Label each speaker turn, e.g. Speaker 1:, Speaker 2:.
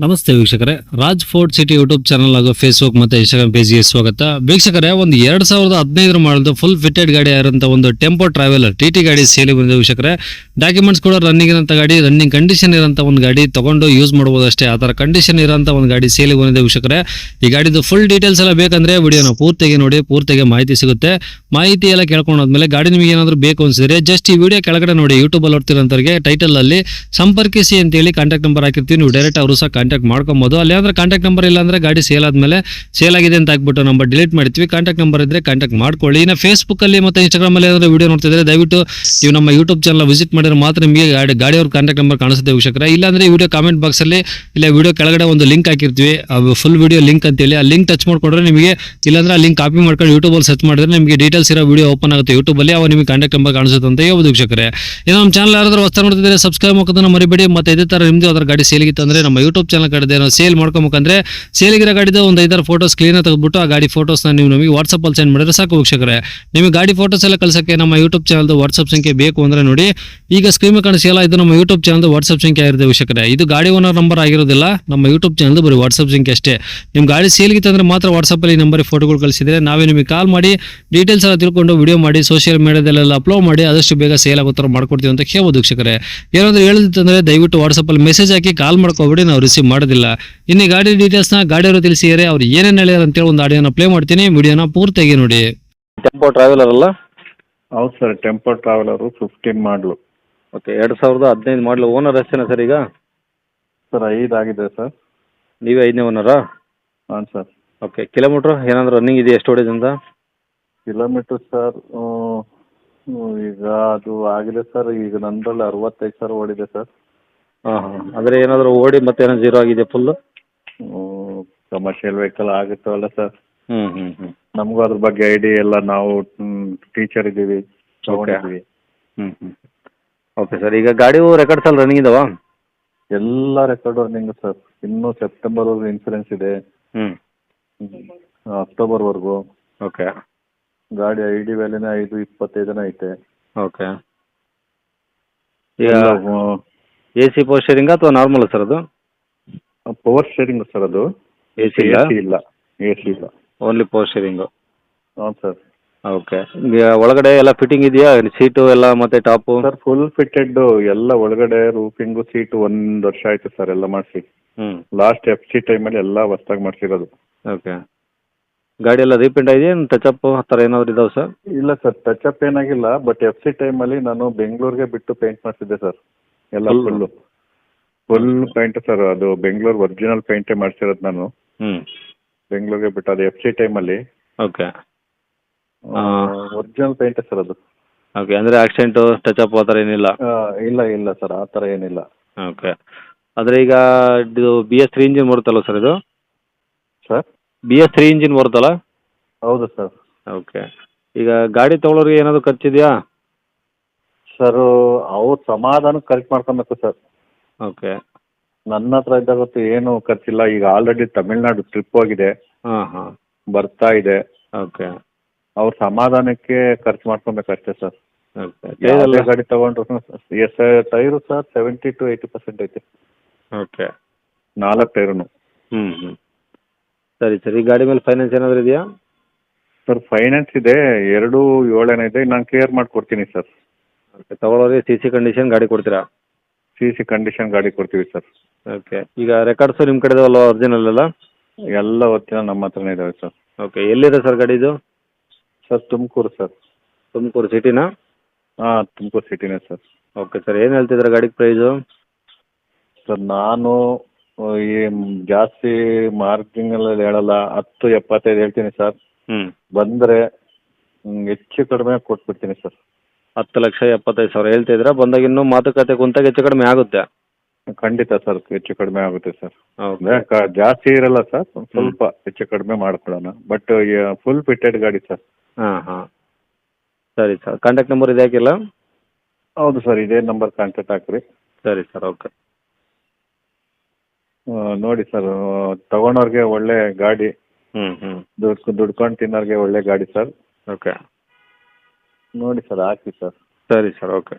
Speaker 1: ನಮಸ್ತೆ ವೀಕ್ಷಕರೇ, Raj fort city YouTube channel ಹಾಗೂ ಫೇಸ್ಬುಕ್ ಮತ್ತು ಇನ್ಸ್ಟಾಗ್ರಾಮ್ ಪೇಜ್ಗೆ ಸ್ವಾಗತ. ವೀಕ್ಷಕರೇ, ಒಂದು 2015 ಮಾಡಲ್ದು ಫುಲ್ ಫಿಟೆಡ್ ಗಾಡಿ ಆಗಿರೋಂಥ ಒಂದು ಟೆಂಪೋ ಟ್ರಾವೆಲರ್ ಟಿ ಗಾಡಿ ಸೇಲಿ ಬಂದಿದೆ ವೀಕ್ಷಕರೇ. ಡಾಕ್ಯುಮೆಂಟ್ಸ್ ಕೂಡ ರನ್ನಿಂಗ್ ಇರೋಂಥ ಗಾಡಿ, ರನ್ನಿಂಗ್ ಕಂಡೀಷನ್ ಇರೋಂಥ ಒಂದು ಗಾಡಿ, ತಗೊಂಡು ಯೂಸ್ ಮಾಡ್ಬೋದು ಅಷ್ಟೇ, ಆ ಥರ ಕಂಡೀಷನ್ ಇರೋಂಥ ಒಂದು ಗಾಡಿ ಸೇಲಿ ಬಂದಿದೆ ವೀಕ್ಷಕರೇ. ಈ ಗಾಡಿದು ಫುಲ್ ಡೀಟೇಲ್ಸ್ ಎಲ್ಲ ಬೇಕಂದ್ರೆ ವಿಡಿಯೋನ ಪೂರ್ತಿಗೆ ನೋಡಿ, ಪೂರ್ತಿಗೆ ಮಾಹಿತಿ ಸಿಗುತ್ತೆ. ಮಾಹಿತಿ ಎಲ್ಲ ಕೇಳ್ಕೊಂಡಾದ್ಮೇಲೆ ಗಾಡಿ ನಿಮಗೆ ಏನಾದರೂ ಬೇಕು ಅನ್ಸಿದ್ರೆ ಜಸ್ಟ್ ಈ ವಿಡಿಯೋ ಕೆಳಗಡೆ ನೋಡಿ, ಯೂಟ್ಯೂಬಲ್ಲಿ ನೋಡ್ತಿರೋಂಥವ್ರಿಗೆ ಟೈಟಲ್ ಅಲ್ಲಿ ಸಂಪರ್ಕಿಸಿ ಅಂತೇಳಿ ಕಾಂಟ್ಯಾಕ್ಟ್ ನಂಬರ್ ಹಾಕಿರ್ತೀವಿ. ನೀವು ಡೈರೆಕ್ಟ್ ಅವರು ಸಹ ಕಾಂಟ್ಯಾಕ್ಟ್ ಮಾಡ್ಕೊಬೋದು. ಅಲ್ಲಿ ಅಂದ್ರೆ ಕಾಂಟ್ಯಾಕ್ಟ್ ನಂಬರ್ ಇಲ್ಲ ಅಂದ್ರೆ ಗಾಡಿ ಸೇಲ್ ಆದ್ಮೇಲೆ ಸೇಲ್ ಆಗಿದೆ ಅಂತ ಹಾಕ್ಬಿಟ್ಟು ನಂಬರ್ ಡಿಲೀಟ್ ಮಾಡ್ತೀವಿ. ಕಾಂಟ್ಯಾಕ್ಟ್ ನಂಬರ್ ಇದ್ರೆ ಕಾಂಟ್ಯಾಕ್ಟ್ ಮಾಡ್ಕೊಳ್ಳಿ. ಇನ್ನು ಫೇಸ್ಬುಕ್ ಅಲ್ಲಿ ಮತ್ತೆ ಇನ್ಸ್ಟಾಗ್ರಾಮ್ ಅಲ್ಲಿ ಏನಾದ್ರು ವಿಡಿಯೋ ನೋಡ್ತಿದ್ರೆ ದಯವಿಟ್ಟು ನೀವು ನಮ್ಮ ಯೂಟ್ಯೂಬ್ ಚಾನಲ್ ವಿಸಿಟ್ ಮಾಡಿದ್ರೆ ಮಾತ್ರ ನಿಮಗೆ ಗಾಡಿಯವ್ರ ಕಾಂಟ್ಯಾಕ್ಟ್ ನಂಬರ್ ಕಾಣಿಸುತ್ತೆ ವೀಕ್ಷಕರೇ. ಇಲ್ಲಾಂದ್ರೆ ವಿಡಿಯೋ ಕಾಮೆಂಟ್ ಬಾಕ್ಸ್ ಅಲ್ಲಿ ಇಲ್ಲ ವಿಡಿಯೋ ಕೆಳಗಡೆ ಒಂದು ಲಿಂಕ್ ಹಾಕಿರ್ತೀವಿ, ಫುಲ್ ವಿಡಿಯೋ ಲಿಂಕ್ ಅಂತೇಳಿ. ಆ ಲಿಂಕ್ ಟಚ್ ಮಾಡ್ಕೊಂಡ್ರೆ ನಿಮಗೆ, ಇಲ್ಲಾಂದ್ರೆ ಆ ಲಿಂಕ್ ಕಾಪಿ ಮಾಡ್ಕೊಂಡು ಯೂಟ್ಯೂಬ್ ಅಲ್ಲಿ ಸರ್ಚ್ ಮಾಡಿದ್ರೆ ನಿಮಗೆ ಡೀಟೇಲ್ಸ್ ಇರೋ ವಿಡಿಯೋ ಓಪನ್ ಆಗುತ್ತೆ ಯೂಟ್ಯೂಬ್ ಅಲ್ಲಿ. ಅವಾಗ ನಿಮಗೆ ಕಾಂಟ್ಯಾಕ್ಟ್ ನಂಬರ್ ಕಾಣಿಸುತ್ತೆ ಅಂತ ಹೇಳ್ಬೋದು ವೀಕ್ಷಕರೇ. ಇನ್ನು ನಮ್ಮ ಚಾನಲ್ ಯಾರಾದ್ರೂ ಹೊಸ ನೋಡ್ತಿದ್ರೆ ಸಬ್ಸ್ಕ್ರೈಬ್ ಮಾಡೋದನ್ನ ಮರಿಬೇಡಿ. ಮತ್ತೆ ಇದೇ ತರ ನಿಮ್ದು ಅದರ ಗಾಡಿ ಸೇಲ್ಗಿತ್ತು ಅಂದ್ರೆ ನಮ್ಮ ಯೂಟ್ಯೂಬ್ ಚಾನಲ್ ಕಡೆ ನಾವು ಸೇಲ್ ಮಾಡ್ಕೊಬೇಕಂದ್ರೆ ಸೇಲಿಗಿರೋ ಗಾಡಿದ ಒಂದು 5 ಫೋಟೋಸ್ ಕ್ಲೀನ್ ತೆಗೆದುಬಿಟ್ಟು ಆ ಗಾಡಿ ಫೋಟೋಸ್ನ ನೀವು ನಮಗೆ ವಾಟ್ಸಪ್ ಅಲ್ಲಿ ಸೆಂಡ್ ಮಾಡಿದ್ರೆ ಸಾಕು ವೀಕ್ಷಕರೇ. ನಿಮಗೆ ಗಾಡಿ ಫೋಟೋಸ್ ಎಲ್ಲ ಕಳ್ಸಕ್ಕೆ ನಮ್ಮ ಯೂಟ್ಯೂಬ್ ಚಾನಲ್ದು ವಾಟ್ಸಪ್ ಸಂಖ್ಯೆ ಬೇಕು ಅಂದ್ರೆ ನೋಡಿ, ಈಗ ಸ್ಕ್ರೀನ್ ಮೇಲೆ ಕಾಣಿಸಿಲ್ಲ, ಇದು ನಮ್ಮ ಯೂಟ್ಯೂಬ್ ಚಾನಲ್ದು ವಾಟ್ಸಪ್ ಸಂಖ್ಯೆ ಆಗಿರುತ್ತೆ ವೀಕ್ಷಕರೇ. ಇದು ಗಾಡಿ ಓನರ್ ನಂಬರ್ ಆಗಿರೋದಿಲ್ಲ, ನಮ್ಮ ಯೂಟ್ಯೂಬ್ ಚಾನಲ್ದು ಬರೀ ವಾಟ್ಸಪ್ ಸಂಖ್ಯೆ ಅಷ್ಟೇ. ನಿಮ್ಮ ಗಾಡಿ ಸೇಲ್ಗಿತ್ತು ಅಂದ್ರೆ ಮಾತ್ರ ವಾಟ್ಸಪ್ ಅಲ್ಲಿ ನಂಬರ್ ಫೋಟೋಗಳು ಕಳಿಸಿದ್ರೆ ನಾವೇ ನಿಮಗೆ ಕಾಲ್ ಮಾಡಿ ಡೀಟೇಲ್ಸ್ ಎಲ್ಲ ತಿಳ್ಕೊಂಡು ವಿಡಿಯೋ ಮಾಡಿ ಸೋಷಿಯಲ್ ಮೀಡಿಯಾದಲ್ಲೆಲ್ಲ ಅಪ್ಲೋಡ್ ಮಾಡಿ ಆದಷ್ಟು ಬೇಗ ಸೇಲ್ ಆಗೋ ಥರ ಮಾಡ್ಕೊಡ್ತೀವಿ ಅಂತ ಹೇಳ್ಬೋದು ವೀಕ್ಷಕರೇ. ಏನಾದರೂ ಹೇಳಿದ್ರೆ ದಯವಿಟ್ಟು ವಾಟ್ಸಪ್ ಅಲ್ಲಿ ಮೆಸೇಜ್ ಹಾಕಿ ಕಾಲ್ ಮಾಡ್ಕೋಬೇಡಿ, ನಾವು ರಿಸೀವ್ ಮಾಡೋದಿಲ್ಲ. ಇನ್ನು ಗಾಡಿ ಡೀಟೇಲ್ಸ್ನ ಗಾಡಿಯವರು ತಿಳಿಸಿದರೆ ಅವ್ರು ಏನೇನು ಹೇಳ್ಯಾರ ಅಂತೇಳಿ ಒಂದು ಆಡಿಯೋನ ಪ್ಲೇ ಮಾಡ್ತೀನಿ, ವಿಡಿಯೋನ ಪೂರ್ತಿಯಾಗಿ ನೋಡಿ.
Speaker 2: ಟೆಂಪೋ ಟ್ರಾವೆಲರ್ ಅಲ್ಲ?
Speaker 3: ಹೌದು ಸರ್, ಟೆಂಪೋ ಟ್ರಾವೆಲರು 15 ಮಾಡಲು.
Speaker 2: ಓಕೆ, 2015 ಮಾಡಲು. ಓನರ್ ಎಷ್ಟೇನಾ ಸರ್ ಈಗ?
Speaker 3: ಸರ್ 5 ಆಗಿದೆ ಸರ್.
Speaker 2: ನೀವೇ 5ನೇ ಓನರಾ?
Speaker 3: ಹಾಂ ಸರ್.
Speaker 2: ಓಕೆ, ಕಿಲೋಮೀಟ್ರ್ ಏನಾದರೂ ರನ್ನಿಂಗ್ ಇದೆಯಾ, ಎಷ್ಟು ಹೊಡಿದೆ ಅಂತ?
Speaker 3: ಕಿಲೋಮೀಟ್ರ್ ಸರ್ ಈಗ ಅದು ಆಗಿದೆ ಸರ್, ಈಗ ನಂದ್ರಲ್ಲಿ 65,000 ಓಡಿದೆ ಸರ್.
Speaker 2: ಹಾಂ ಹಾಂ, ಅಂದರೆ ಏನಾದರೂ ಓಡಿ ಮತ್ತೆ ಏನೋ ಜೀರೋ ಆಗಿದೆ ಫುಲ್ಲು?
Speaker 3: ಕಮರ್ಷಿಯಲ್ ವೆಹಿಕಲ್ ಆಗುತ್ತವಲ್ಲ ಸರ್.
Speaker 2: ಹ್ಞೂ ಹ್ಞೂ ಹ್ಞೂ.
Speaker 3: ನಮಗೂ ಅದ್ರ ಬಗ್ಗೆ ಐಡಿಯಾ ಎಲ್ಲ, ನಾವು ಟೀಚರ್ ಇದ್ದೀವಿ, ತಗೊಂಡಿದ್ದೀವಿ.
Speaker 2: ಹ್ಞೂ ಹ್ಞೂ. ಓಕೆ ಸರ್, ಈಗ ಗಾಡಿಯು ರೆಕಾರ್ಡ್ಸ್ ಎಲ್ಲ ರನ್ನಿಂಗ್ ಇದಾವಾ?
Speaker 3: ಎಲ್ಲ ರೆಕಾರ್ಡ್ ರನ್ನಿಂಗ್ ಸರ್. ಇನ್ನೂ ಸೆಪ್ಟೆಂಬರ್ವರೆಗೂ ಇನ್ಸೂರೆನ್ಸ್ ಇದೆ,
Speaker 2: ಹ್ಞೂ.
Speaker 3: ಅಕ್ಟೋಬರ್ವರೆಗೂ.
Speaker 2: ಓಕೆ.
Speaker 3: ಗಾಡಿ ID ವ್ಯಾಲ್ಯೂನೇ 5.25 ಐತೆ.
Speaker 2: ಓಕೆ. ಈಗ AC ಪವರ್ ಶೇರಿಂಗ ಅಥವಾ ನಾರ್ಮಲ್ ಸರ್ ಅದು?
Speaker 3: ಪವರ್ ಶೇರಿಂಗ್ ಸರ್ ಅದು.
Speaker 2: AC ಇಲ್ಲ?
Speaker 3: AC ಇಲ್ಲ.
Speaker 2: Only power sharing?
Speaker 3: ಹಾಂ ಸರ್.
Speaker 2: ಓಕೆ. ಈಗ ಒಳಗಡೆ ಎಲ್ಲ ಫಿಟ್ಟಿಂಗ್ ಇದೆಯಾ, ಸೀಟು ಎಲ್ಲ ಮತ್ತೆ ಟಾಪು?
Speaker 3: ಸರ್ ಫುಲ್ ಫಿಟ್ಟೆಡ್ ಎಲ್ಲ, ಒಳಗಡೆ ರೂಫಿಂಗು, ಸೀಟು 1 ವರ್ಷ ಆಯ್ತು ಸರ್ ಎಲ್ಲ ಮಾಡಿಸಿ.
Speaker 2: ಹ್ಞೂ.
Speaker 3: ಲಾಸ್ಟ್ FC ಟೈಮಲ್ಲಿ ಎಲ್ಲ ಹೊಸ್ದಾಗಿ ಮಾಡಿಸಿರೋದು.
Speaker 2: ಓಕೆ. ಗಾಡಿ ಎಲ್ಲ ರೀಪೇಂಟ್ ಆಗಿದೆ, ಏನು ಟಚಪ್ ಆ ಥರ ಏನಾದರೂ ಇದಾವೆ ಸರ್?
Speaker 3: ಇಲ್ಲ ಸರ್, ಟಚಪ್ ಏನಾಗಿಲ್ಲ, ಬಟ್ FC ಟೈಮಲ್ಲಿ ನಾನು ಬೆಂಗಳೂರಿಗೆ ಬಿಟ್ಟು ಪೇಂಟ್ ಮಾಡಿಸಿದ್ದೆ ಸರ್. ಎಲ್ಲ ಫುಲ್ ಪೇಂಟ್ ಸರ್. ಅದು ಬೆಂಗಳೂರು ಒರಿಜಿನಲ್ ಪೇಂಟೇ ಮಾಡಿಸಿರೋದು ನಾನು.
Speaker 2: ಹ್ಞೂ.
Speaker 3: ಬೆಂಗಳೂರಿಗೆ ಬಿಟ್ಟು ಅದು FC ಟೈಮಲ್ಲಿ.
Speaker 2: ಓಕೆ.
Speaker 3: ಒರಿಜಿನಲ್ ಪೇಂಟೇ ಸರ್ ಅದು.
Speaker 2: ಓಕೆ, ಅಂದರೆ ಆಕ್ಸಿಡೆಂಟು ಟಚಪ್ ಆ ಥರ ಏನಿಲ್ಲ?
Speaker 3: ಇಲ್ಲ ಸರ್, ಆ ಥರ ಏನಿಲ್ಲ.
Speaker 2: ಓಕೆ. ಆದರೆ ಈಗ ಇದು BS3 ಇಂಜಿನ್ ಬರುತ್ತಲ್ಲ ಸರ್ ಇದು?
Speaker 3: ಸರ್
Speaker 2: BS3 ಇಂಜಿನ್ ಬರುತ್ತಲ್ಲ?
Speaker 3: ಹೌದು ಸರ್.
Speaker 2: ಓಕೆ. ಈಗ ಗಾಡಿ ತೊಗೊಳೋರಿಗೆ ಏನಾದರೂ ಖರ್ಚಿದೆಯಾ?
Speaker 3: ಸರ್ ಅವ್ರು ಸಮಾಧಾನಕ್ಕೆ ಖರ್ಚು ಮಾಡ್ಕೊಬೇಕು ಸರ್.
Speaker 2: ಓಕೆ.
Speaker 3: ನನ್ನ ಹತ್ರ ಇದ್ದಾಗತ್ತು ಏನು ಖರ್ಚಿಲ್ಲ. ಈಗ ಆಲ್ರೆಡಿ ತಮಿಳ್ನಾಡು ಟ್ರಿಪ್ ಹೋಗಿದೆ,
Speaker 2: ಹಾಂ ಹಾಂ,
Speaker 3: ಬರ್ತಾ ಇದೆ.
Speaker 2: ಓಕೆ.
Speaker 3: ಅವ್ರ ಸಮಾಧಾನಕ್ಕೆ ಖರ್ಚು ಮಾಡ್ಕೊಬೇಕಷ್ಟೇ ಸರ್.
Speaker 2: ಓಕೆ.
Speaker 3: ಯಾವುದೇ ಗಾಡಿ ತಗೊಂಡ್ರು ಟೈರು ಸರ್ 70 to 80% ಐತೆ.
Speaker 2: ಓಕೆ.
Speaker 3: 4 ಟೈರುನು.
Speaker 2: ಹ್ಞೂ ಹ್ಞೂ. ಸರಿ ಸರ್, ಈ ಗಾಡಿ ಮೇಲೆ ಫೈನಾನ್ಸ್ ಏನಾದರೂ ಇದೆಯಾ?
Speaker 3: ಸರ್ ಫೈನಾನ್ಸ್ ಇದೆ, 2.7 ಇದೆ, ನಾನು ಕ್ಲಿಯರ್ ಮಾಡಿಕೊಡ್ತೀನಿ ಸರ್.
Speaker 2: ಓಕೆ. ತೊಗೊಳೋರಿಗೆ CC ಕಂಡೀಷನ್ ಗಾಡಿ ಕೊಡ್ತೀರಾ?
Speaker 3: CC ಕಂಡೀಷನ್ ಗಾಡಿ ಕೊಡ್ತೀವಿ ಸರ್.
Speaker 2: ಓಕೆ. ಈಗ ರೆಕಾರ್ಡ್ಸು ನಿಮ್ಮ ಕಡೆ ಇದಾವಲ್ಲ ಒರಿಜಿನಲ್ ಎಲ್ಲ?
Speaker 3: ಎಲ್ಲ ಒತ್ತಿನ ನಮ್ಮ ಹತ್ರನೇ ಇದ್ದಾವೆ ಸರ್.
Speaker 2: ಓಕೆ. ಎಲ್ಲಿದೆ ಸರ್ ಗಾಡಿ ಇದು?
Speaker 3: Sir Tumakuru sir.
Speaker 2: ತುಮಕೂರು ಸಿಟಿನಾ?
Speaker 3: ಹಾಂ, ತುಮಕೂರು ಸಿಟಿನೇ ಸರ್.
Speaker 2: ಓಕೆ ಸರ್, ಏನು ಹೇಳ್ತಿದ್ರೆ ಗಾಡಿಗೆ ಪ್ರೈಸು?
Speaker 3: ಸರ್ ನಾನು ಈ ಜಾಸ್ತಿ ಮಾರ್ಕಿಂಗಲ್ಲಿ ಹೇಳಲ್ಲ, 10.75 ಹೇಳ್ತೀನಿ ಸರ್.
Speaker 2: ಹ್ಞೂ.
Speaker 3: ಬಂದರೆ ಹೆಚ್ಚು ಕಡಿಮೆ ಕೊಟ್ಬಿಡ್ತೀನಿ ಸರ್.
Speaker 2: 10,75,000 ಹೇಳ್ತಿದ್ದೀರಾ? ಬಂದಾಗ ಇನ್ನೂ ಮಾತುಕತೆ ಕುಂತಾಗ ಹೆಚ್ಚು ಕಡಿಮೆ ಆಗುತ್ತೆ?
Speaker 3: ಖಂಡಿತ ಸರ್, ಹೆಚ್ಚು ಕಡಿಮೆ ಆಗುತ್ತೆ ಸರ್.
Speaker 2: ಓಕೆ.
Speaker 3: ಜಾಸ್ತಿ ಇರಲ್ಲ ಸರ್, ಸ್ವಲ್ಪ ಹೆಚ್ಚು ಕಡಿಮೆ ಮಾಡ್ಕೊಳ್ಳೋಣ. ಬಟ್ ಫುಲ್ ಫಿಟ್ಟೆಡ್ ಗಾಡಿ ಸರ್.
Speaker 2: ಹಾಂ ಹಾಂ, ಸರಿ ಸರ್. ಕಾಂಟ್ಯಾಕ್ಟ್ ನಂಬರ್ ಇದೆ ಹಾಕಿಲ್ಲ?
Speaker 3: ಹೌದು ಸರ್, ಇದೇ ನಂಬರ್ ಕಾಂಟ್ಯಾಕ್ಟ್ ಹಾಕ್ರಿ.
Speaker 2: ಸರಿ ಸರ್, ಓಕೆ.
Speaker 3: ನೋಡಿ ಸರ್, ತಗೊಳೋರ್ಗೆ ಒಳ್ಳೆ ಗಾಡಿ,
Speaker 2: ಹ್ಞೂ ಹ್ಞೂ.
Speaker 3: ದುಡ್ಕೊಂಡು ತಿನ್ನೋರ್ಗೆ ಒಳ್ಳೆ ಗಾಡಿ ಸರ್.
Speaker 2: ಓಕೆ.
Speaker 3: ನೋಡಿ ಸರ್, ಹಾಕಿ ಸರ್.
Speaker 2: ಸರಿ ಸರ್, ಓಕೆ.